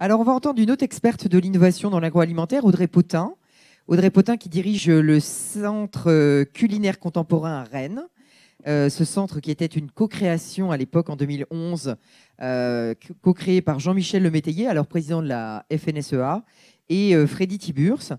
Alors, on va entendre une autre experte de l'innovation dans l'agroalimentaire, Audrey Potin. Audrey Potin qui dirige le Centre culinaire contemporain à Rennes. Ce centre qui était une co-création à l'époque en 2011, co-créé par Jean-Michel Lemétayer, alors président de la FNSEA, et Freddy Tiburce.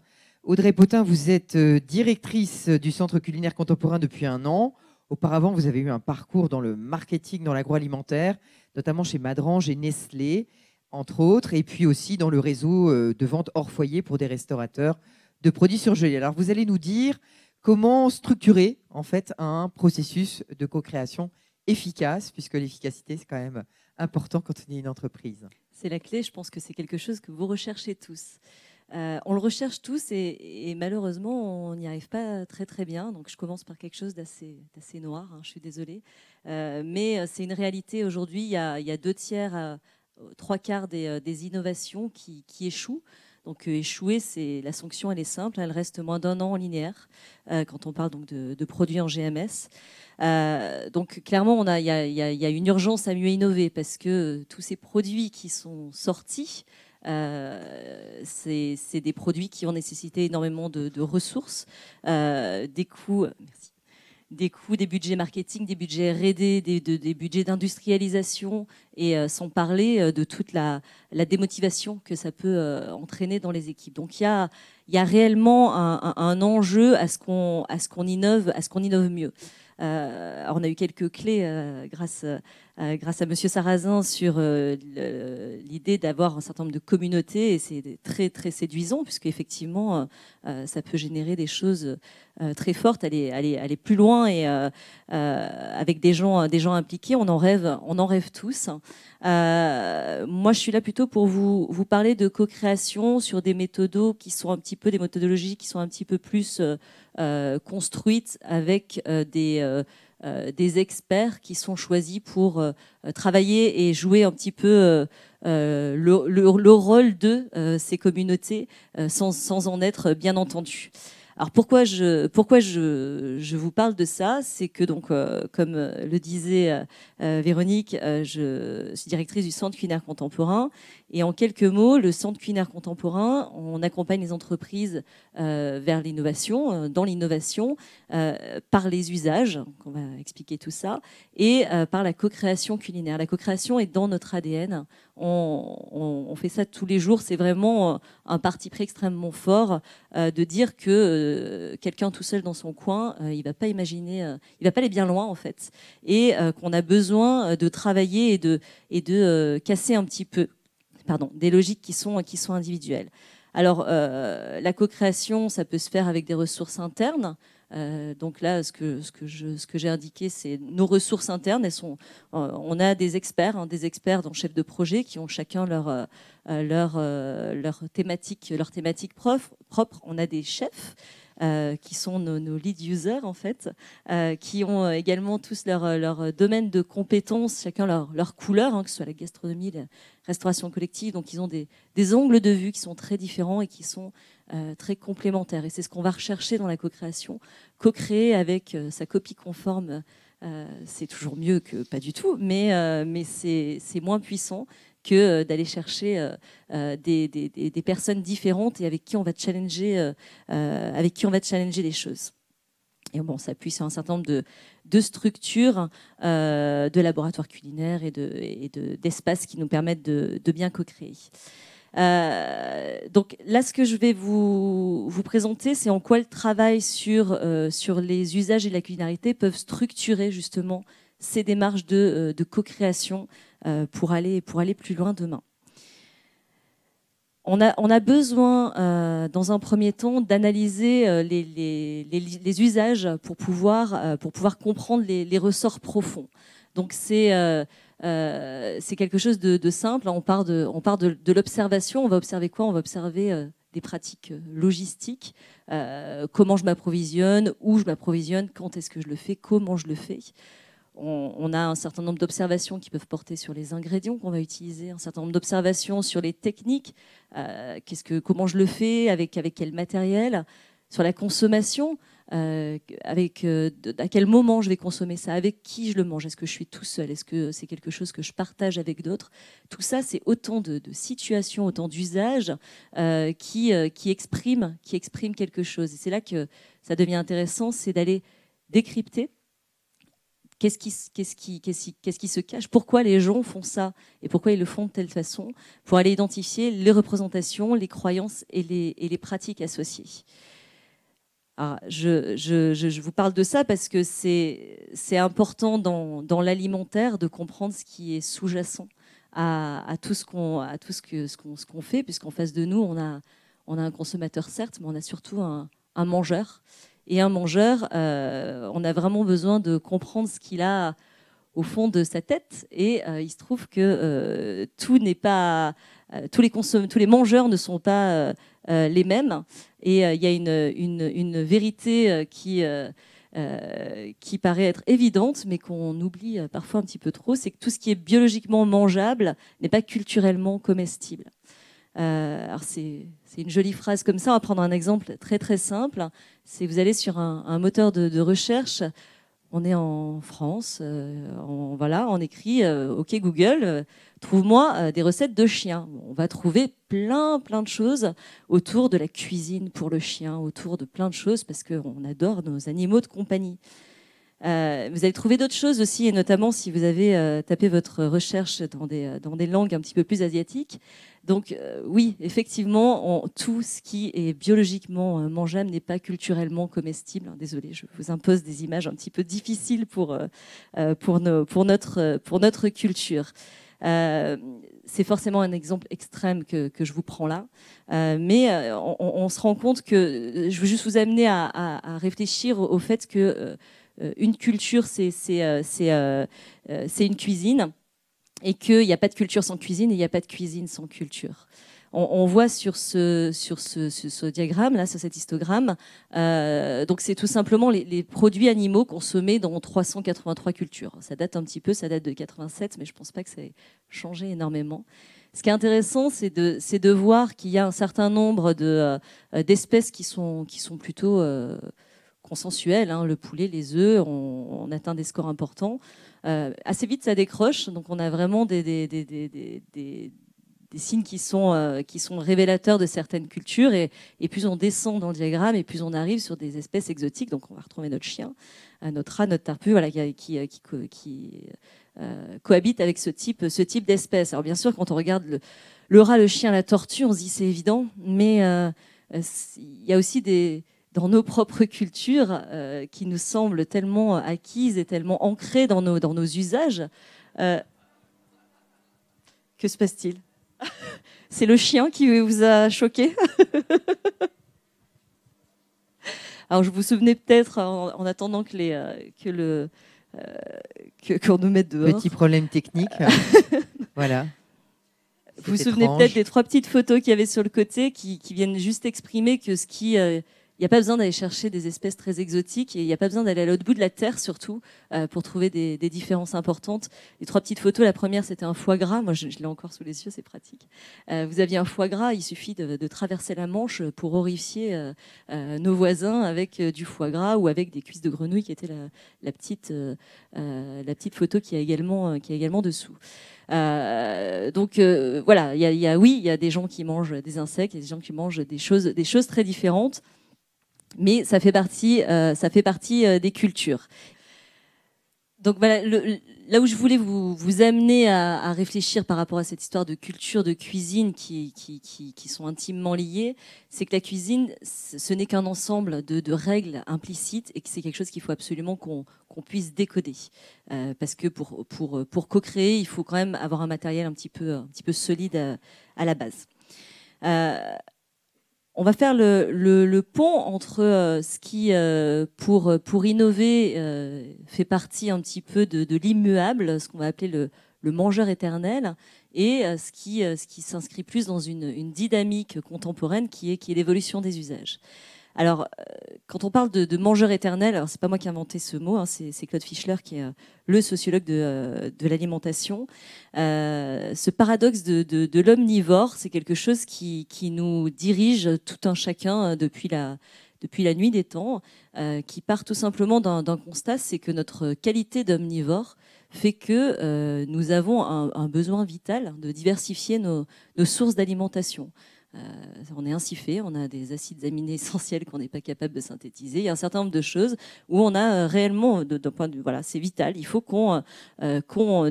Audrey Potin, vous êtes directrice du Centre culinaire contemporain depuis 1 an. Auparavant, vous avez eu un parcours dans le marketing, dans l'agroalimentaire, notamment chez Madrange et Nestlé, entre autres, et puis aussi dans le réseau de vente hors foyer pour des restaurateurs de produits surgelés. Alors, vous allez nous dire comment structurer en fait un processus de co-création efficace, puisque l'efficacité, c'est quand même important quand on est une entreprise. C'est la clé, je pense que c'est quelque chose que vous recherchez tous. On le recherche tous et malheureusement, on n'y arrive pas très très bien. Donc je commence par quelque chose d'assez noir, hein, je suis désolée. Mais c'est une réalité aujourd'hui, il y a 2/3, 3/4 des innovations qui échouent. Donc échouer, la sanction, elle est simple, elle reste moins d'1 an en linéaire quand on parle donc de produits en GMS. Donc clairement, il y a une urgence à mieux innover parce que tous ces produits qui sont sortis, c'est des produits qui ont nécessité énormément de ressources, des coûts. Merci. Des budgets marketing, des budgets R&D, des budgets d'industrialisation, et sans parler de toute la démotivation que ça peut entraîner dans les équipes. Donc il y a réellement un enjeu à ce qu'on innove mieux. Alors on a eu quelques clés grâce à Monsieur Sarrazin sur l'idée d'avoir un certain nombre de communautés, et c'est très très séduisant puisque effectivement ça peut générer des choses très fortes, aller plus loin, et avec des gens impliqués, on en rêve tous. Moi, je suis là plutôt pour vous parler de co-création sur des méthodos qui sont des méthodologies qui sont un petit peu plus construites avec des experts qui sont choisis pour travailler et jouer un petit peu le rôle de ces communautés sans en être bien entendu. Alors pourquoi je vous parle de ça, c'est que donc comme le disait Véronique, je suis directrice du Centre culinaire contemporain, et en quelques mots, le Centre culinaire contemporain, on accompagne les entreprises vers l'innovation, dans l'innovation, par les usages, on va expliquer tout ça, et par la co-création culinaire. La co-création est dans notre ADN. On fait ça tous les jours. C'est vraiment un parti pris extrêmement fort de dire que quelqu'un tout seul dans son coin, il va pas imaginer, il va pas aller bien loin en fait, et qu'on a besoin de travailler et de casser un petit peu, des logiques qui sont individuelles. Alors la co-création, ça peut se faire avec des ressources internes. Donc là, ce que j'ai indiqué, c'est nos ressources internes. On a des experts dans chef de projet qui ont chacun leur thématique propre. On a des chefs qui sont nos lead users en fait, qui ont également tous leur domaine de compétences, chacun leur couleur, hein, que ce soit la gastronomie, la restauration collective. Donc ils ont des angles de vue qui sont très différents et qui sont très complémentaires. Et c'est ce qu'on va rechercher dans la co-création. Co-créer avec sa copie conforme, c'est toujours mieux que pas du tout, mais c'est moins puissant que d'aller chercher des personnes différentes et avec qui on va challenger les choses. Et bon, ça appuie sur un certain nombre de structures, de laboratoires culinaires et d'espaces qui nous permettent de bien co-créer. Donc là, ce que je vais vous présenter, c'est en quoi le travail sur les usages et la culinarité peuvent structurer justement ces démarches de co-création pour aller plus loin demain. On a besoin, dans un premier temps, d'analyser les usages pour pouvoir comprendre les ressorts profonds. Donc c'est quelque chose de simple. On part de l'observation. On va observer quoi? On va observer des pratiques logistiques, comment je m'approvisionne, où je m'approvisionne, quand est-ce que je le fais, comment je le fais. On a un certain nombre d'observations qui peuvent porter sur les ingrédients qu'on va utiliser, un certain nombre d'observations sur les techniques, comment je le fais, avec quel matériel, sur la consommation, à quel moment je vais consommer ça, avec qui je le mange, est-ce que je suis tout seul, est-ce que c'est quelque chose que je partage avec d'autres. Tout ça, c'est autant de situations, autant d'usages qui expriment quelque chose. Et c'est là que ça devient intéressant, c'est d'aller décrypter qu'est-ce qui se cache, pourquoi les gens font ça et pourquoi ils le font de telle façon, pour aller identifier les représentations, les croyances et les pratiques associées. Alors, je vous parle de ça parce que c'est important dans l'alimentaire de comprendre ce qui est sous-jacent à tout ce qu'on fait, puisqu'en face de nous, on a un consommateur, certes, mais on a surtout un mangeur. Et un mangeur, on a vraiment besoin de comprendre ce qu'il a au fond de sa tête. Et il se trouve que tous les mangeurs ne sont pas les mêmes. Et il y a une vérité qui paraît être évidente, mais qu'on oublie parfois un petit peu trop, c'est que tout ce qui est biologiquement mangeable n'est pas culturellement comestible. Alors c'est une jolie phrase comme ça. On va prendre un exemple très très simple. C'est vous allez sur un moteur de recherche. On est en France, on écrit OK Google, trouve-moi des recettes de chiens. On va trouver plein de choses autour de la cuisine pour le chien, autour de plein de choses parce qu'on adore nos animaux de compagnie. Vous allez trouver d'autres choses aussi, et notamment si vous avez tapé votre recherche dans des langues un petit peu plus asiatiques. Donc oui, effectivement, tout ce qui est biologiquement mangeable n'est pas culturellement comestible. Désolée, je vous impose des images un petit peu difficiles pour notre culture. C'est forcément un exemple extrême que je vous prends là, mais on se rend compte que je veux juste vous amener à réfléchir au fait que une culture, c'est une cuisine, et qu'il n'y a pas de culture sans cuisine et il n'y a pas de cuisine sans culture. On voit sur ce diagramme, là, sur cet histogramme, donc c'est tout simplement les produits animaux consommés dans 383 cultures. Ça date un petit peu, ça date de 87, mais je ne pense pas que ça ait changé énormément. Ce qui est intéressant, c'est de voir qu'il y a un certain nombre d'espèces qui sont plutôt consensuelles. Le poulet, les œufs, on atteint des scores importants. Assez vite, ça décroche. Donc, on a vraiment des signes qui sont révélateurs de certaines cultures. Et plus on descend dans le diagramme, et plus on arrive sur des espèces exotiques. Donc, on va retrouver notre chien, notre rat, notre tarpue, voilà, qui cohabite avec ce type d'espèces. Alors, bien sûr, quand on regarde le rat, le chien, la tortue, on se dit c'est évident. Mais il y a aussi dans nos propres cultures qui nous semblent tellement acquises et tellement ancrées dans nos usages. Que se passe-t-il? C'est le chien qui vous a choqué? Alors, je vous souvenez peut-être, en attendant qu'on nous mette dehors. Petit problème technique. Voilà. Vous vous souvenez peut-être des 3 petites photos qu'il y avait sur le côté qui viennent juste exprimer que il n'y a pas besoin d'aller chercher des espèces très exotiques, et il n'y a pas besoin d'aller à l'autre bout de la Terre, surtout, pour trouver des différences importantes. Les 3 petites photos, la première, c'était un foie gras. Moi, je l'ai encore sous les yeux, c'est pratique. Vous aviez un foie gras, il suffit de traverser la Manche pour horrifier nos voisins avec du foie gras ou avec des cuisses de grenouille, qui était la petite photo qui est également dessous. Donc voilà, il y a des gens qui mangent des insectes, il y a des gens qui mangent des choses très différentes. Mais ça fait partie des cultures. Donc voilà, là où je voulais vous amener à réfléchir par rapport à cette histoire de culture, de cuisine qui sont intimement liées, c'est que la cuisine, ce n'est qu'un ensemble de règles implicites, et que c'est quelque chose qu'il faut absolument qu'on puisse décoder. Parce que pour co-créer, il faut quand même avoir un matériel un petit peu solide à la base. On va faire le pont entre ce qui, pour innover, fait partie un petit peu de l'immuable, ce qu'on va appeler le mangeur éternel, et ce qui s'inscrit plus dans une dynamique contemporaine qui est l'évolution des usages. Alors, quand on parle de mangeur éternel, alors c'est pas moi qui ai inventé ce mot, c'est Claude Fischler qui est le sociologue de l'alimentation. Ce paradoxe de l'omnivore, c'est quelque chose qui nous dirige tout un chacun depuis la depuis la nuit des temps, qui part tout simplement d'un constat, c'est que notre qualité d'omnivore fait que nous avons un besoin vital de diversifier nos sources d'alimentation. On est ainsi fait, on a des acides aminés essentiels qu'on n'est pas capable de synthétiser. Il y a un certain nombre de choses où on a réellement, d'un point de vue, voilà, c'est vital. Il faut qu'on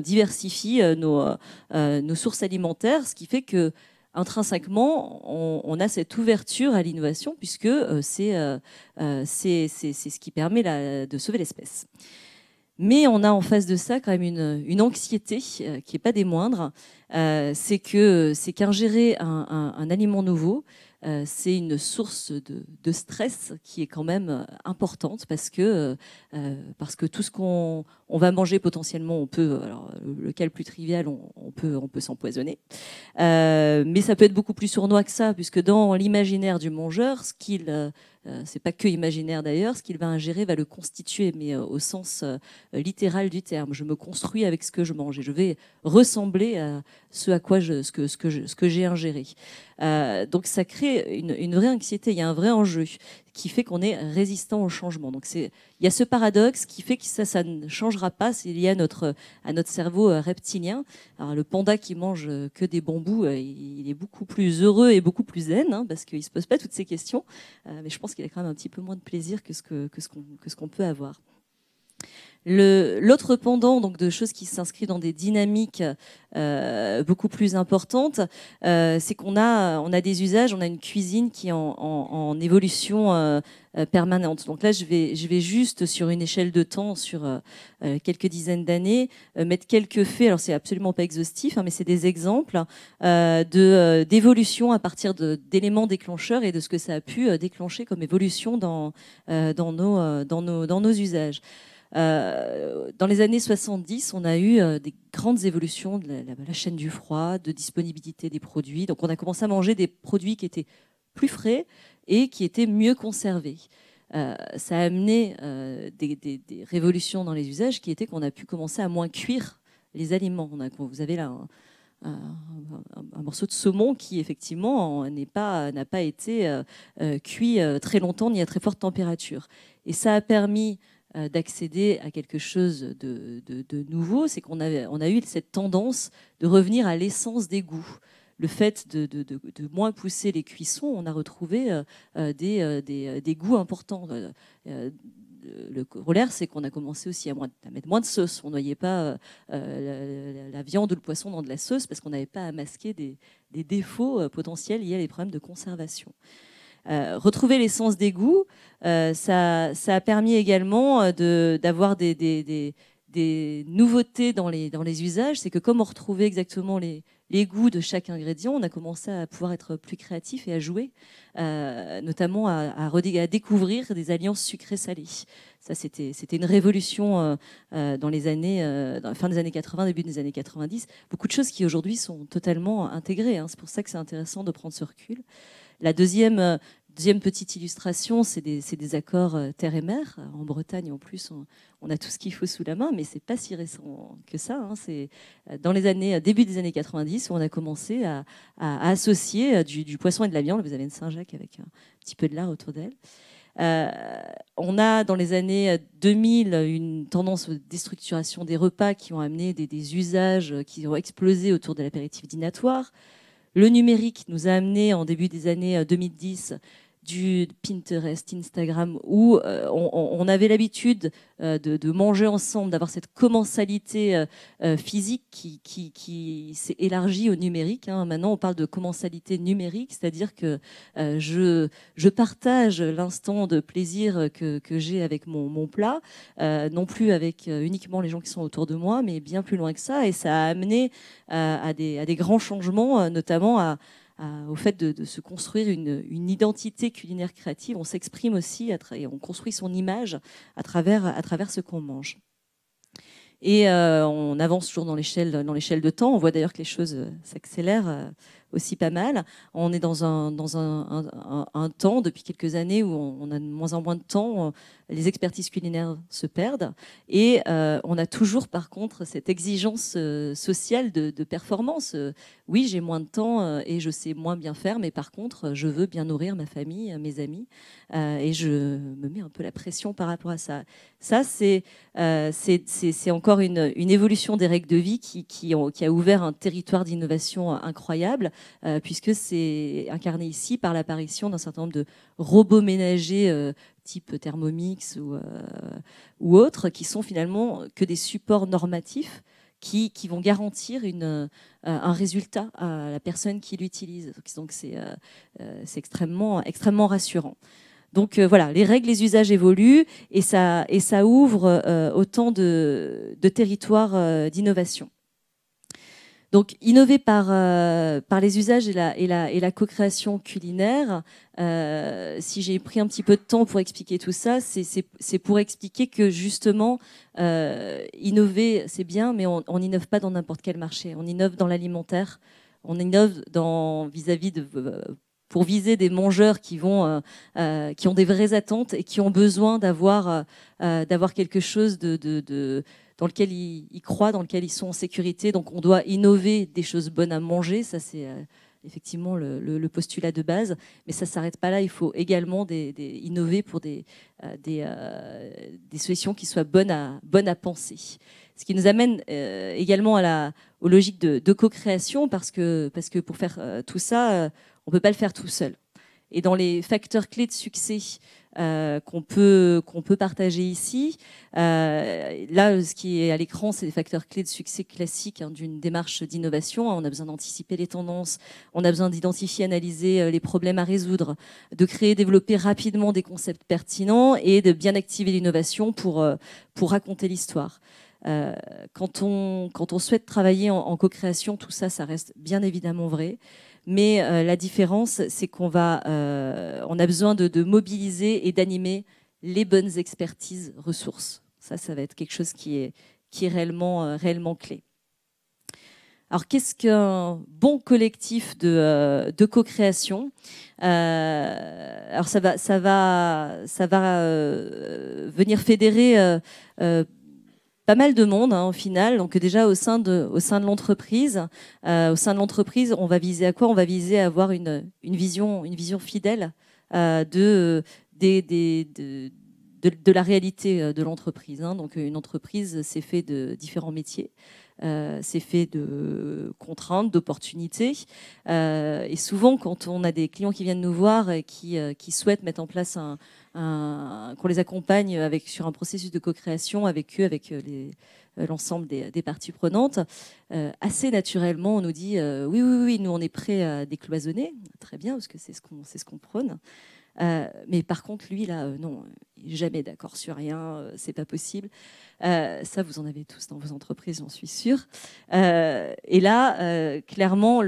diversifie nos sources alimentaires, ce qui fait que intrinsèquement, on a cette ouverture à l'innovation puisque c'est ce qui permet de sauver l'espèce. Mais on a en face de ça quand même une anxiété qui n'est pas des moindres. C'est qu'ingérer un aliment nouveau, c'est une source de stress qui est quand même importante parce que tout ce qu'on va manger potentiellement, on peut, alors le cas le plus trivial, on peut s'empoisonner. Mais ça peut être beaucoup plus sournois que ça, puisque dans l'imaginaire du mangeur, c'est pas que imaginaire d'ailleurs, ce qu'il va ingérer va le constituer, mais au sens littéral du terme. Je me construis avec ce que je mange et je vais ressembler à ce à quoi ce que j'ai ingéré. Donc ça crée une vraie anxiété, il y a un vrai enjeu qui fait qu'on est résistant au changement. Donc il y a ce paradoxe qui fait que ça ne changera pas, c'est lié à notre cerveau reptilien. Alors le panda qui mange que des bambous, il est beaucoup plus heureux et beaucoup plus zen, hein, parce qu'il ne se pose pas toutes ces questions, mais je pense qu'il a quand même un petit peu moins de plaisir que ce qu'on peut avoir. L'autre pendant donc, de choses qui s'inscrivent dans des dynamiques beaucoup plus importantes, c'est qu'on a des usages, on a une cuisine qui est en évolution permanente. Donc là, je vais juste sur une échelle de temps, sur quelques dizaines d'années, mettre quelques faits. Alors c'est absolument pas exhaustif, hein, mais c'est des exemples d'évolution à partir d'éléments déclencheurs et de ce que ça a pu déclencher comme évolution dans nos usages. Dans les années 70, on a eu des grandes évolutions de la chaîne du froid, de disponibilité des produits. Donc on a commencé à manger des produits qui étaient plus frais et qui étaient mieux conservés. Ça a amené des révolutions dans les usages qui étaient qu'on a pu commencer à moins cuire les aliments. Vous avez là un morceau de saumon qui effectivement n'a pas été cuit très longtemps ni à très forte température. Et ça a permis d'accéder à quelque chose de nouveau, c'est qu'on a eu cette tendance de revenir à l'essence des goûts. Le fait de moins pousser les cuissons, on a retrouvé des goûts importants. Le corollaire, c'est qu'on a commencé aussi à mettre moins de sauce. On ne noyait pas la viande ou le poisson dans de la sauce parce qu'on n'avait pas à masquer des défauts potentiels liés à des problèmes de conservation. Retrouver l'essence des goûts, ça a permis également d'avoir des nouveautés dans les usages. C'est que comme on retrouvait exactement les goûts de chaque ingrédient, on a commencé à pouvoir être plus créatif et à jouer, notamment à découvrir des alliances sucrées-salées. Ça, c'était une révolution dans la fin des années 80, début des années 90. Beaucoup de choses qui aujourd'hui sont totalement intégrées, hein. C'est pour ça que c'est intéressant de prendre ce recul. La deuxième petite illustration, c'est des accords terre et mer. En Bretagne, en plus, on a tout ce qu'il faut sous la main, mais c'est pas si récent que ça, hein. C'est dans début des années 90 où on a commencé à associer du poisson et de la viande. Vous avez une Saint-Jacques avec un petit peu de lard autour d'elle. On a dans les années 2000 une tendance de déstructuration des repas qui ont amené des usages qui ont explosé autour de l'apéritif dînatoire. Le numérique nous a amené en début des années 2010 du Pinterest, Instagram, où on avait l'habitude de manger ensemble, d'avoir cette commensalité physique qui s'est élargie au numérique, hein. Maintenant, on parle de commensalité numérique, c'est-à-dire que je partage l'instant de plaisir que j'ai avec mon plat, non plus avec uniquement les gens qui sont autour de moi, mais bien plus loin que ça. Et ça a amené à des grands changements, notamment au fait de se construire une identité culinaire créative. On s'exprime aussi et on construit son image à travers ce qu'on mange. Et on avance toujours dans l'échelle de temps. On voit d'ailleurs que les choses s'accélèrent aussi pas mal. On est dans un temps, depuis quelques années, où on a de moins en moins de temps, les expertises culinaires se perdent, et on a toujours, par contre, cette exigence sociale de performance. Oui, j'ai moins de temps et je sais moins bien faire, mais par contre, je veux bien nourrir ma famille, mes amis, et je me mets un peu la pression par rapport à ça. Ça, c'est encore une évolution des règles de vie qui a ouvert un territoire d'innovation incroyable, puisque c'est incarné ici par l'apparition d'un certain nombre de robots ménagers type Thermomix ou autres, qui sont finalement que des supports normatifs qui vont garantir un résultat à la personne qui l'utilise. Donc c'est extrêmement rassurant. Donc voilà, les règles, les usages évoluent, et ça ouvre autant de territoires d'innovation. Donc, innover par les usages et la co-création culinaire, si j'ai pris un petit peu de temps pour expliquer tout ça, c'est pour expliquer que justement, innover, c'est bien, mais on n'innove pas dans n'importe quel marché. On innove dans l'alimentaire, on innove pour viser des mangeurs qui ont des vraies attentes et qui ont besoin d'avoir quelque chose dans lequel ils croient, dans lequel ils sont en sécurité. Donc on doit innover des choses bonnes à manger, ça c'est effectivement le postulat de base, mais ça ne s'arrête pas là, il faut également innover pour des solutions qui soient bonnes à penser. Ce qui nous amène également aux logiques de co-création, parce que pour faire tout ça, on ne peut pas le faire tout seul. Et dans les facteurs clés de succès qu'on peut partager ici, là, ce qui est à l'écran, c'est les facteurs clés de succès classiques d'une démarche d'innovation. On a besoin d'anticiper les tendances, on a besoin d'identifier, analyser les problèmes à résoudre, de créer, développer rapidement des concepts pertinents et de bien activer l'innovation pour raconter l'histoire. Quand on souhaite travailler en co-création, tout ça, ça reste bien évidemment vrai. Mais la différence, c'est qu'on a besoin de mobiliser et d'animer les bonnes expertises ressources. Ça va être quelque chose qui est réellement clé. Alors, qu'est-ce qu'un bon collectif de co-création? Alors, ça va venir fédérer pas mal de monde au final. Donc déjà au sein de l'entreprise, on va viser à quoi? On va viser à avoir une vision fidèle de la réalité de l'entreprise. Donc une entreprise, c'est fait de différents métiers. C'est fait de contraintes, d'opportunités. Et souvent, quand on a des clients qui viennent nous voir et qui souhaitent mettre en place qu'on les accompagne sur un processus de co-création avec eux, avec l'ensemble des parties prenantes, assez naturellement, on nous dit oui, nous on est prêt à décloisonner. Très bien, parce que c'est ce qu'on prône. Mais par contre, lui, là, non, il n'est jamais d'accord sur rien, c'est pas possible. Ça, vous en avez tous dans vos entreprises, j'en suis sûre. Et là, clairement,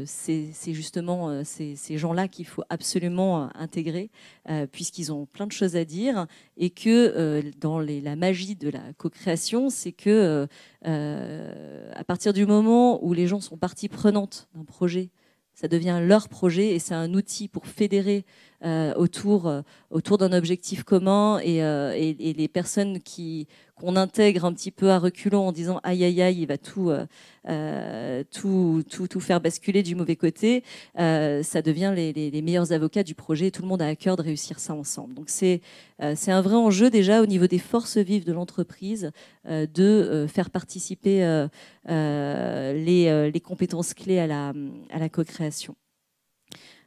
c'est justement ces gens-là qu'il faut absolument intégrer, puisqu'ils ont plein de choses à dire, et que dans la magie de la co-création, c'est que à partir du moment où les gens sont partie prenante d'un projet, ça devient leur projet et c'est un outil pour fédérer autour d'un objectif commun, et les personnes qu'on intègre un petit peu à reculons en disant aïe aïe aïe, il va tout faire basculer du mauvais côté, ça devient les meilleurs avocats du projet et tout le monde a à cœur de réussir ça ensemble. Donc c'est un vrai enjeu déjà au niveau des forces vives de l'entreprise de faire participer les compétences clés à la co-création.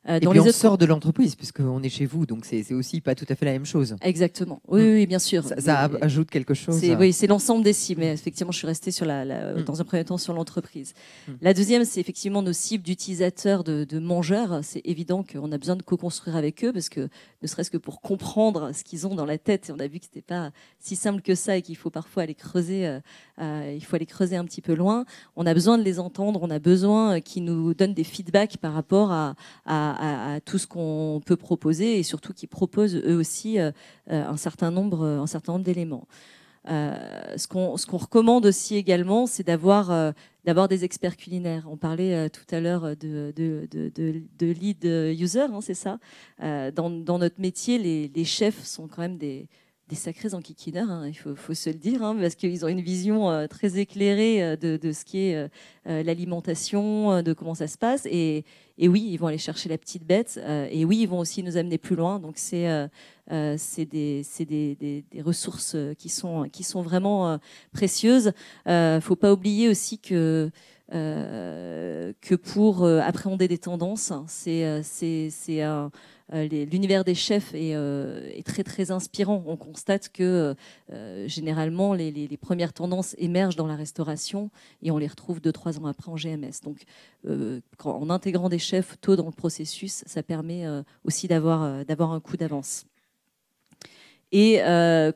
Et puis on sort de l'entreprise, puisqu'on est chez vous, donc c'est aussi pas tout à fait la même chose. Exactement, oui, bien sûr. Ça ajoute quelque chose. Oui, c'est l'ensemble des cibles, mais effectivement, je suis restée dans un premier temps sur l'entreprise. La deuxième, c'est effectivement nos cibles d'utilisateurs, de mangeurs. C'est évident qu'on a besoin de co-construire avec eux, parce que ne serait-ce que pour comprendre ce qu'ils ont dans la tête, et on a vu que c'était pas si simple que ça et qu'il faut parfois aller creuser, un petit peu loin. On a besoin de les entendre, on a besoin qu'ils nous donnent des feedbacks par rapport à tout ce qu'on peut proposer, et surtout qu'ils proposent eux aussi un certain nombre d'éléments. Ce qu'on recommande aussi également, c'est d'avoir des experts culinaires. On parlait tout à l'heure de lead user, hein, c'est ça. Dans notre métier, les chefs sont quand même des sacrés enquiquineurs, hein, il faut se le dire, hein, parce qu'ils ont une vision très éclairée de ce qu'est l'alimentation, de comment ça se passe. Et oui, ils vont aller chercher la petite bête. Et oui, ils vont aussi nous amener plus loin. Donc, c'est des ressources qui sont vraiment précieuses. Il ne faut pas oublier aussi que pour appréhender des tendances, l'univers des chefs est très très inspirant. On constate que généralement les premières tendances émergent dans la restauration et on les retrouve 2-3 ans après en GMS. Donc en intégrant des chefs tôt dans le processus, ça permet aussi d'avoir un coup d'avance. Et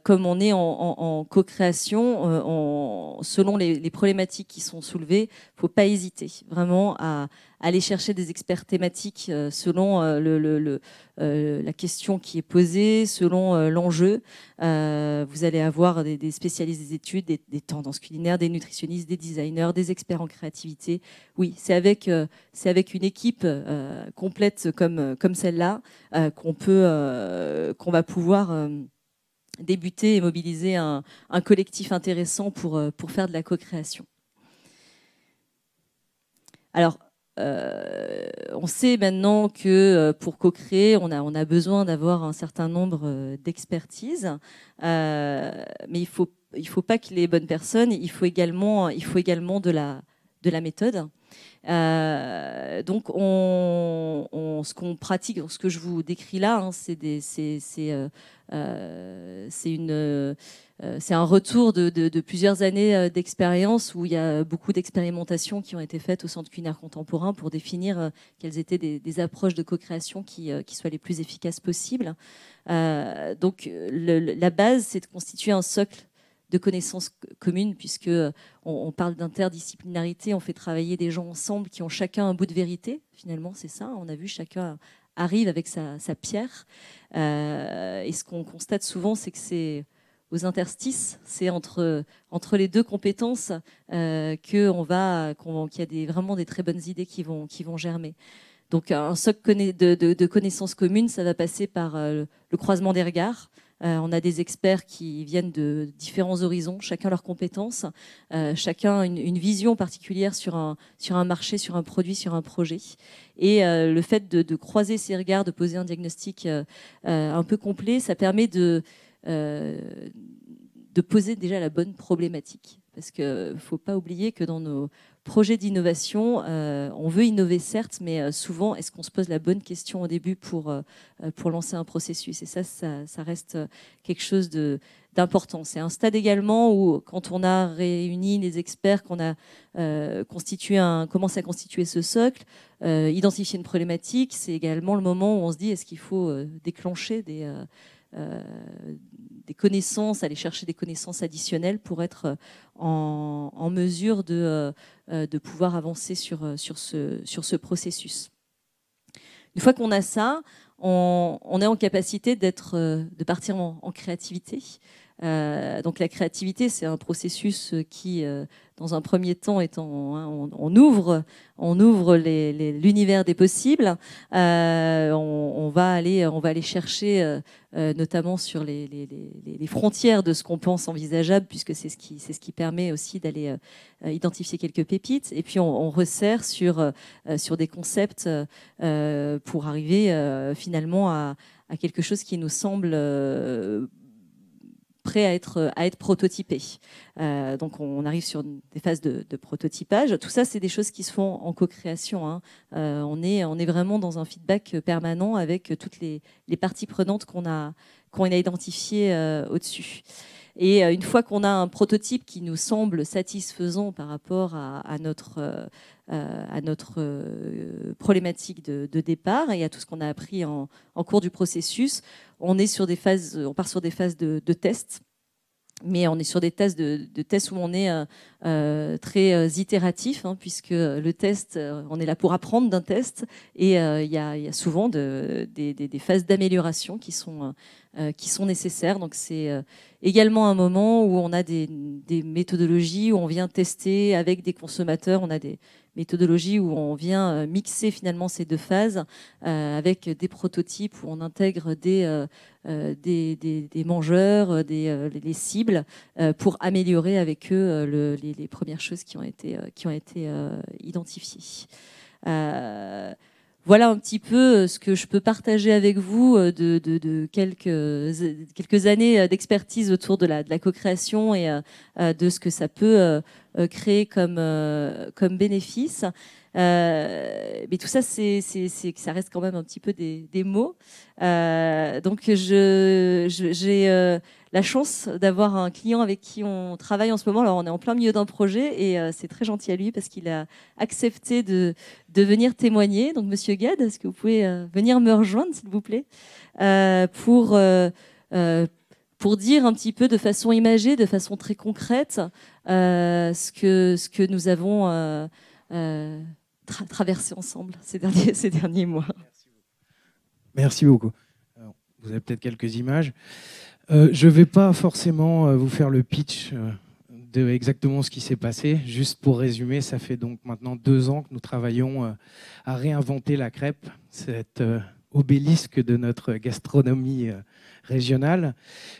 comme on est en co-création, selon les problématiques qui sont soulevées, il ne faut pas hésiter vraiment à aller chercher des experts thématiques selon la question qui est posée, selon l'enjeu. Vous allez avoir des spécialistes des études, des tendances culinaires, des nutritionnistes, des designers, des experts en créativité. Oui, c'est avec une équipe complète comme celle-là qu'on va pouvoir débuter et mobiliser un collectif intéressant pour faire de la co-création. Alors, on sait maintenant que pour co-créer, on a besoin d'avoir un certain nombre d'expertises, mais il faut pas qu'il y ait les bonnes personnes, il faut également de la méthode. Donc, ce qu'on pratique, ce que je vous décris là, hein, c'est un retour de plusieurs années d'expérience où il y a beaucoup d'expérimentations qui ont été faites au Centre culinaire contemporain pour définir quelles étaient des approches de co-création qui soient les plus efficaces possibles. Donc, la base, c'est de constituer un socle de connaissances communes, puisque on parle d'interdisciplinarité, on fait travailler des gens ensemble qui ont chacun un bout de vérité. Finalement, c'est ça. On a vu, chacun arrive avec sa pierre. Et ce qu'on constate souvent, c'est que c'est aux interstices, c'est entre les deux compétences qu'il y a vraiment des très bonnes idées qui vont germer. Donc, un socle de connaissances communes, ça va passer par le croisement des regards. On a des experts qui viennent de différents horizons, chacun leurs compétences, chacun une vision particulière sur un marché, sur un produit, sur un projet. Et le fait de croiser ces regards, de poser un diagnostic un peu complet, ça permet de poser déjà la bonne problématique. Parce qu'il ne faut pas oublier que dans nos projets d'innovation, on veut innover certes, mais souvent, est-ce qu'on se pose la bonne question au début pour lancer un processus? Et ça reste quelque chose d'important. C'est un stade également où, quand on a réuni les experts, qu'on a commencé à constituer ce socle, identifier une problématique, c'est également le moment où on se dit, est-ce qu'il faut déclencher des connaissances, aller chercher des connaissances additionnelles pour être en mesure de pouvoir avancer sur ce processus. Une fois qu'on a ça, on est en capacité de partir en créativité. Donc la créativité, c'est un processus qui, dans un premier temps, on ouvre l'univers des possibles. On va aller chercher, notamment sur les frontières de ce qu'on pense envisageable, puisque c'est ce qui permet aussi d'aller identifier quelques pépites. Et puis on resserre sur des concepts pour arriver finalement à quelque chose qui nous semble prêt à être prototypé. Donc on arrive sur des phases de prototypage. Tout ça, c'est des choses qui se font en co-création, hein. On est vraiment dans un feedback permanent avec toutes les parties prenantes qu'on a identifiées au-dessus. Et une fois qu'on a un prototype qui nous semble satisfaisant par rapport à notre problématique de départ et à tout ce qu'on a appris en cours du processus, on part sur des phases de test. Mais on est sur des tests tests où on est très itératif, hein, puisque le test, on est là pour apprendre d'un test, et il y a souvent des phases d'amélioration qui sont nécessaires. Donc c'est également un moment où on a des méthodologies, où on vient tester avec des consommateurs, on a des méthodologies où on vient mixer finalement ces deux phases avec des prototypes où on intègre des mangeurs, les cibles, pour améliorer avec eux les premières choses qui ont été identifiées. Voilà un petit peu ce que je peux partager avec vous de quelques années d'expertise autour de la co-création et de ce que ça peut créer comme bénéfice. Mais tout ça, ça reste quand même un petit peu des mots. Donc j'ai la chance d'avoir un client avec qui on travaille en ce moment. Alors on est en plein milieu d'un projet et c'est très gentil à lui parce qu'il a accepté de venir témoigner. Donc Monsieur Gad, est-ce que vous pouvez venir me rejoindre s'il vous plaît pour dire un petit peu de façon imagée, de façon très concrète, ce que nous avons traversé ensemble ces derniers mois. Merci beaucoup. Alors, vous avez peut-être quelques images. Je ne vais pas forcément vous faire le pitch de exactement ce qui s'est passé. Juste pour résumer, ça fait donc maintenant 2 ans que nous travaillons à réinventer la crêpe, cet obélisque de notre gastronomie régionale.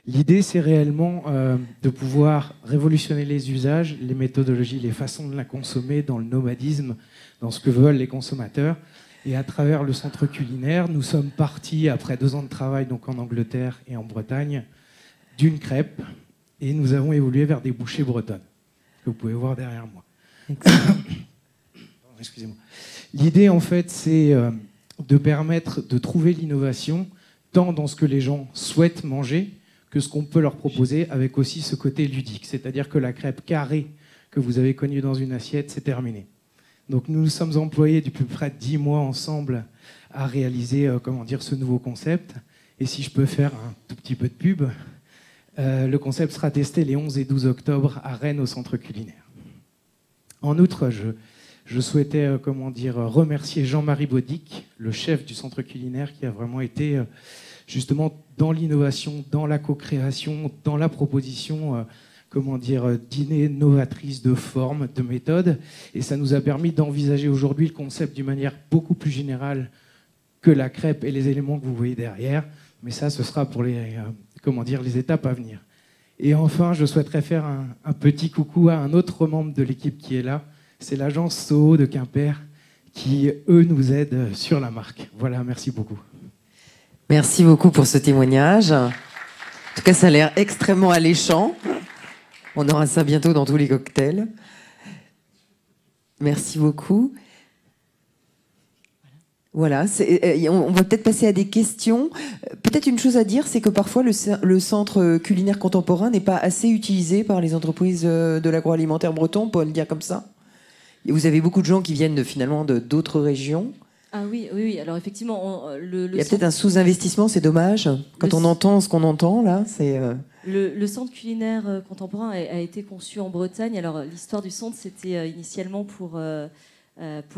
L'idée, c'est réellement de pouvoir révolutionner les usages, les méthodologies, les façons de la consommer dans le nomadisme, dans ce que veulent les consommateurs. Et à travers le centre culinaire, nous sommes partis, après 2 ans de travail donc en Angleterre et en Bretagne, d'une crêpe, et nous avons évolué vers des bouchées bretonnes, que vous pouvez voir derrière moi. Excusez-moi. L'idée, en fait, c'est de permettre de trouver l'innovation tant dans ce que les gens souhaitent manger que ce qu'on peut leur proposer, avec aussi ce côté ludique. C'est-à-dire que la crêpe carrée que vous avez connue dans une assiette, c'est terminé. Donc nous nous sommes employés depuis près de 10 mois ensemble à réaliser ce nouveau concept. Et si je peux faire un tout petit peu de pub, le concept sera testé les 11 et 12 octobre à Rennes au centre culinaire. En outre, je souhaitais remercier Jean-Marie Baudic, le chef du centre culinaire, qui a vraiment été justement dans l'innovation, dans la co-création, dans la proposition d'idées novatrices de forme, de méthode. Et ça nous a permis d'envisager aujourd'hui le concept d'une manière beaucoup plus générale que la crêpe et les éléments que vous voyez derrière. Mais ça, ce sera pour les étapes à venir. Et enfin, je souhaiterais faire un petit coucou à un autre membre de l'équipe qui est là. C'est l'agence Soho de Quimper qui, eux, nous aident sur la marque. Voilà, merci beaucoup. Merci beaucoup pour ce témoignage. En tout cas, ça a l'air extrêmement alléchant. On aura ça bientôt dans tous les cocktails. Merci beaucoup. Voilà, on va peut-être passer à des questions. Peut-être une chose à dire, c'est que parfois le centre culinaire contemporain n'est pas assez utilisé par les entreprises de l'agroalimentaire breton, on peut le dire comme ça. Et vous avez beaucoup de gens qui viennent finalement d'autres régions. Ah oui. Alors effectivement, il y a peut-être un sous-investissement, c'est dommage. Quand on entend ce qu'on entend là, c'est... Le centre culinaire contemporain a été conçu en Bretagne. Alors l'histoire du centre, c'était initialement pour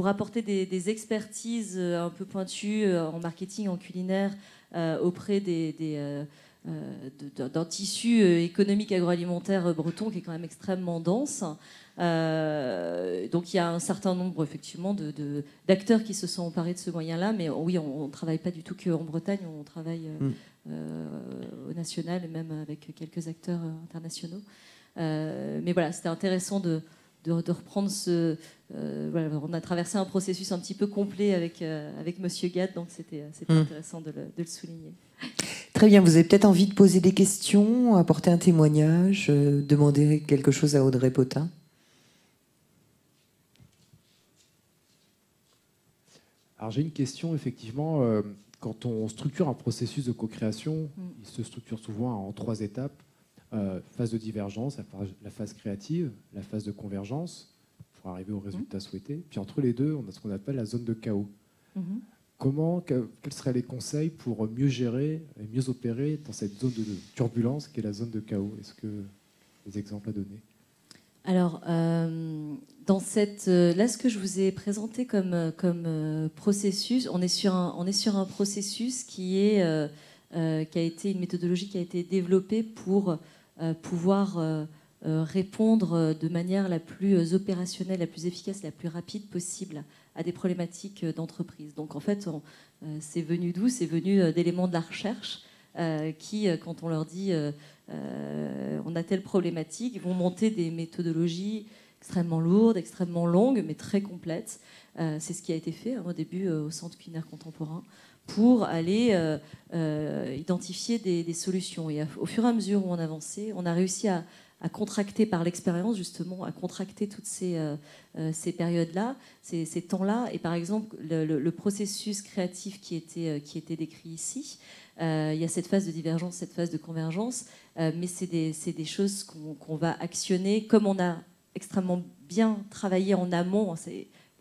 apporter des expertises un peu pointues en marketing, en culinaire, auprès d'un tissu économique agroalimentaire breton qui est quand même extrêmement dense. Donc il y a un certain nombre effectivement d'acteurs qui se sont emparés de ce moyen-là, mais oui, on ne travaille pas du tout qu'en Bretagne, on travaille au national et même avec quelques acteurs internationaux. Mais voilà, c'était intéressant de reprendre on a traversé un processus un petit peu complet avec Monsieur Gad, donc c'était intéressant de le souligner. Très bien, vous avez peut-être envie de poser des questions, apporter un témoignage, demander quelque chose à Audrey Potin. Alors j'ai une question, effectivement. Quand on structure un processus de co-création, il se structure souvent en 3 étapes. Phase de divergence, la phase créative, la phase de convergence, pour arriver au résultat souhaité. Puis entre les deux, on a ce qu'on appelle la zone de chaos. Quels seraient les conseils pour mieux gérer et mieux opérer dans cette zone de turbulence qu'est la zone de chaos? Est-ce que des exemples à donner? Alors, dans là, ce que je vous ai présenté comme processus, on est sur un processus qui a été une méthodologie qui a été développée pour pouvoir répondre de manière la plus opérationnelle, la plus efficace, la plus rapide possible à des problématiques d'entreprise. Donc, en fait, c'est venu d'où? C'est venu d'éléments de la recherche qui, quand on leur dit on a telle problématique, ils vont monter des méthodologies extrêmement lourdes, extrêmement longues, mais très complètes. C'est ce qui a été fait au début au Centre culinaire contemporain pour aller identifier des solutions. Et au fur et à mesure où on avançait, on a réussi à contracter par l'expérience, justement, à contracter toutes ces périodes-là, ces temps-là. Et par exemple, le processus créatif qui était décrit ici, il y a cette phase de divergence, cette phase de convergence, mais c'est des choses qu'on va actionner. Comme on a extrêmement bien travaillé en amont,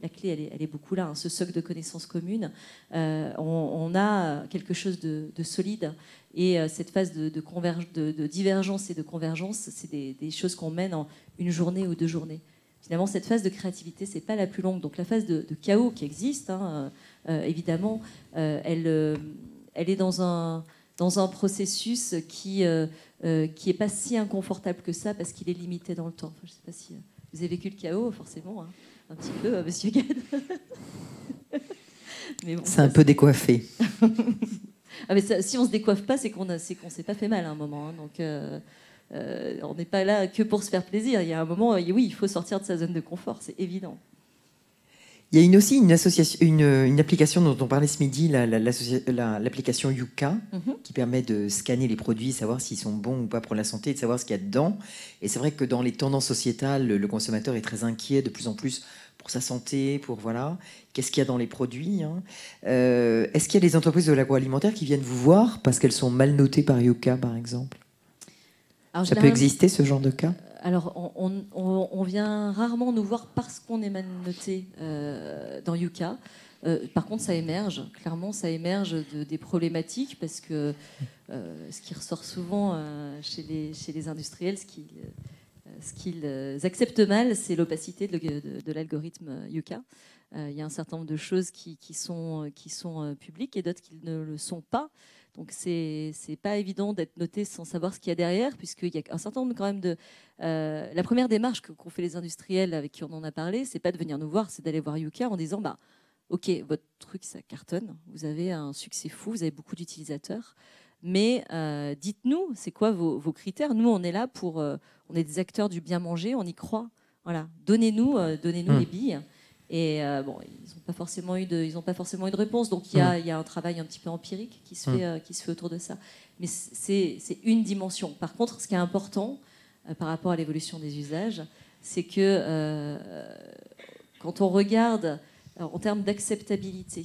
la clé, elle est beaucoup là, ce socle de connaissances communes, on a quelque chose de solide. Et cette phase de divergence et de convergence, c'est des choses qu'on mène en une journée ou 2 journées. Finalement, cette phase de créativité, c'est pas la plus longue. Donc la phase de chaos qui existe, évidemment, elle est dans un processus qui est pas si inconfortable que ça parce qu'il est limité dans le temps. Enfin, je sais pas si vous avez vécu le chaos, forcément, un petit peu, Monsieur Gad. Bon, c'est un peu décoiffé. Ah, mais ça, si on se décoiffe pas, c'est qu'on s'est pas fait mal à un moment. Donc, on n'est pas là que pour se faire plaisir. Il y a un moment, oui, il faut sortir de sa zone de confort, c'est évident. Il y a aussi une application dont on parlait ce midi, l'application Yuka, qui permet de scanner les produits, savoir s'ils sont bons ou pas pour la santé, et de savoir ce qu'il y a dedans. Et c'est vrai que dans les tendances sociétales, le consommateur est très inquiet de plus en plus pour sa santé, pour voilà, qu'est-ce qu'il y a dans les produits. Est-ce qu'il y a des entreprises de l'agroalimentaire qui viennent vous voir parce qu'elles sont mal notées par Yuka, par exemple? Alors, ça peut exister, ce genre de cas? Alors, on vient rarement nous voir parce qu'on est mal noté dans Yuka. Par contre, ça émerge. Clairement, ça émerge des problématiques parce que ce qui ressort souvent chez les industriels, ce qu'ils acceptent mal, c'est l'opacité de l'algorithme Yuka. Il y a un certain nombre de choses qui sont publiques et d'autres qui ne le sont pas. Donc c'est pas évident d'être noté sans savoir ce qu'il y a derrière, puisqu'il y a un certain nombre quand même de... la première démarche qu'ont fait les industriels avec qui on en a parlé, c'est pas de venir nous voir, c'est d'aller voir Yuka en disant ok, votre truc ça cartonne, vous avez un succès fou, vous avez beaucoup d'utilisateurs, mais dites-nous, c'est quoi vos critères? Nous, on est là pour... on est des acteurs du bien manger, on y croit. Voilà, donnez-nous les billes. Et bon, ils n'ont pas forcément eu de réponse. Donc il y a un travail un petit peu empirique qui se fait autour de ça. Mais c'est une dimension. Par contre, ce qui est important par rapport à l'évolution des usages, c'est que quand on regarde en termes d'acceptabilité,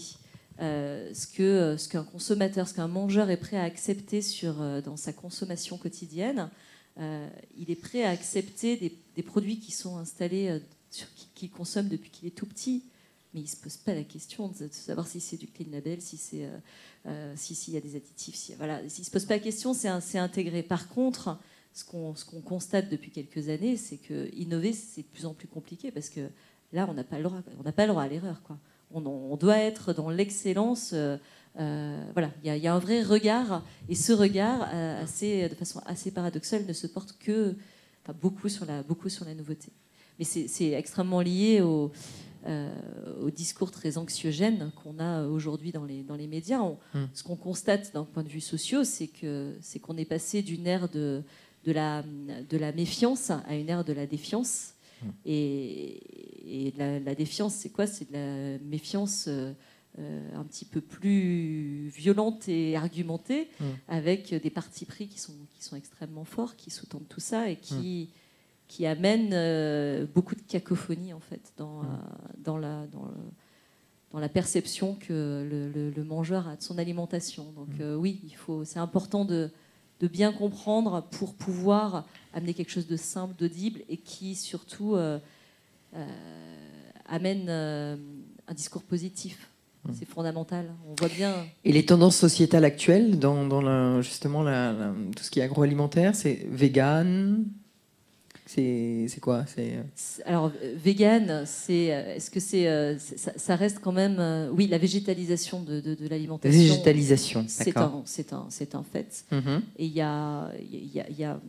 ce qu'un consommateur, ce qu'un mangeur est prêt à accepter dans sa consommation quotidienne, il est prêt à accepter des produits qui sont installés qu'il consomme depuis qu'il est tout petit, mais il ne se pose pas la question de savoir si c'est du clean label, s'il y a des additifs. Voilà. S'il ne se pose pas la question, c'est intégré. Par contre, ce qu'on constate depuis quelques années, c'est que innover, c'est de plus en plus compliqué parce que là, on n'a pas le droit à l'erreur, quoi. On doit être dans l'excellence. Voilà, il y a un vrai regard, et ce regard, de façon assez paradoxale, ne se porte beaucoup sur la nouveauté. Mais c'est extrêmement lié au discours très anxiogène qu'on a aujourd'hui dans les médias. Ce qu'on constate d'un point de vue social, c'est qu'on est passé d'une ère de la méfiance à une ère de la défiance. Et la défiance, c'est quoi? C'est de la méfiance un petit peu plus violente et argumentée, avec des partis pris qui sont extrêmement forts, qui sous-tendent tout ça et qui amène beaucoup de cacophonie en fait dans la perception que le mangeur a de son alimentation. Donc oui, c'est important de bien comprendre pour pouvoir amener quelque chose de simple, d'audible et qui surtout amène un discours positif. C'est fondamental. On voit bien. Et les tendances sociétales actuelles dans justement tout ce qui est agroalimentaire, c'est vegan. C'est quoi? Alors, vegan, est-ce que ça reste quand même... oui, la végétalisation de l'alimentation. Végétalisation, d'accord. C'est un fait. Mm-hmm. Et il y a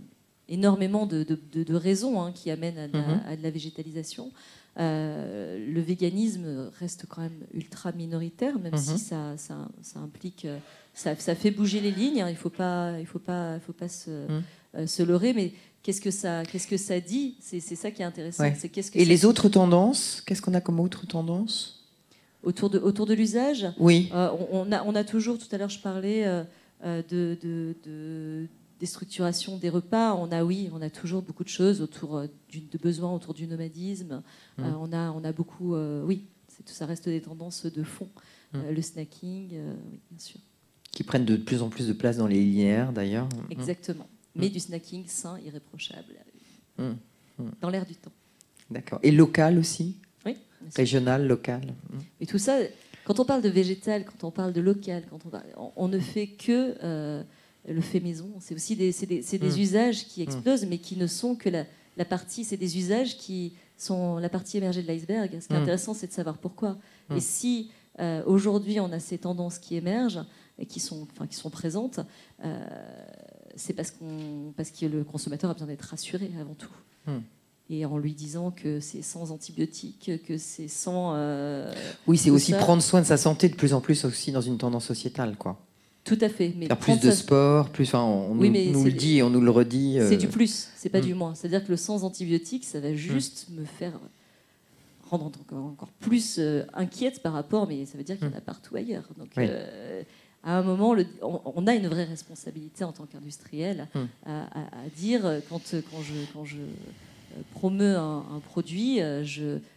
énormément de raisons qui amènent à de la végétalisation. Le véganisme reste quand même ultra minoritaire, même si ça implique... ça fait bouger les lignes, il faut pas se leurrer, mais qu'est-ce que ça dit? C'est ça qui est intéressant. Ouais. Et les autres tendances, qu'est-ce qu'on a comme autre tendance autour de l'usage? Oui. On a toujours, tout à l'heure je parlais des structurations des repas. On a toujours beaucoup de choses autour de besoins, autour du nomadisme. On a beaucoup, ça reste des tendances de fond. Le snacking, oui, bien sûr. Qui prennent de plus en plus de place dans les linéaires, d'ailleurs. Exactement. Mais du snacking sain, irréprochable, dans l'air du temps. D'accord. Et local aussi? Oui. Régional, local. Et tout ça, quand on parle de végétal, quand on parle de local, on ne fait que le fait maison. C'est aussi des usages qui explosent, mais qui ne sont que la partie. C'est des usages qui sont la partie émergée de l'iceberg. Ce qui est intéressant, c'est de savoir pourquoi. Et si aujourd'hui on a ces tendances qui émergent et qui sont présentes, c'est parce que le consommateur a besoin d'être rassuré avant tout. Et en lui disant que c'est sans antibiotiques, que c'est sans... oui, c'est aussi prendre soin de sa santé de plus en plus aussi dans une tendance sociétale, quoi. Tout à fait. Mais faire plus de sport, plus, on nous le dit et on nous le redit. C'est du plus, c'est pas du moins. C'est-à-dire que le sans antibiotiques, ça va juste me faire rendre encore plus inquiète par rapport, mais ça veut dire qu'il y en a partout ailleurs. Donc, à un moment, on a une vraie responsabilité en tant qu'industriel à dire, quand je promeut un produit,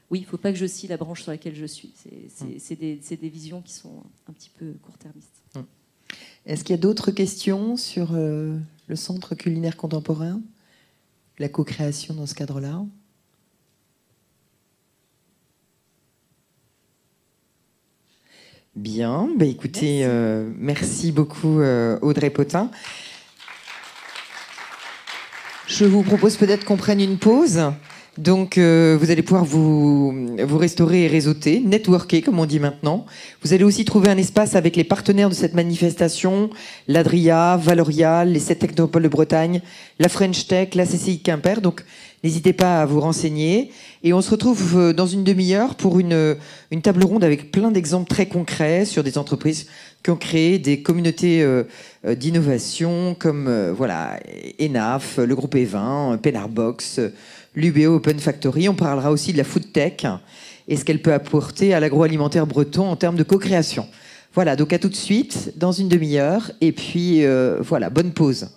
oui, il ne faut pas que je scie la branche sur laquelle je suis. C'est des visions qui sont un petit peu court-termistes. Est-ce qu'il y a d'autres questions sur le Centre culinaire contemporain, la co-création dans ce cadre-là? Bien, écoutez, merci beaucoup Audrey Potin. Je vous propose peut-être qu'on prenne une pause. Donc, vous allez pouvoir vous restaurer et réseauter, networker, comme on dit maintenant. Vous allez aussi trouver un espace avec les partenaires de cette manifestation, l'Adria, Valorial, les 7 technopoles de Bretagne, la French Tech, la CCI Quimper. Donc, n'hésitez pas à vous renseigner. Et on se retrouve dans une demi-heure pour une table ronde avec plein d'exemples très concrets sur des entreprises qui ont créé des communautés d'innovation comme ENAF, le groupe E20, Penarbox, l'UBO Open Factory. On parlera aussi de la food tech et ce qu'elle peut apporter à l'agroalimentaire breton en termes de co-création. Voilà, donc à tout de suite, dans une demi-heure. Et puis, bonne pause.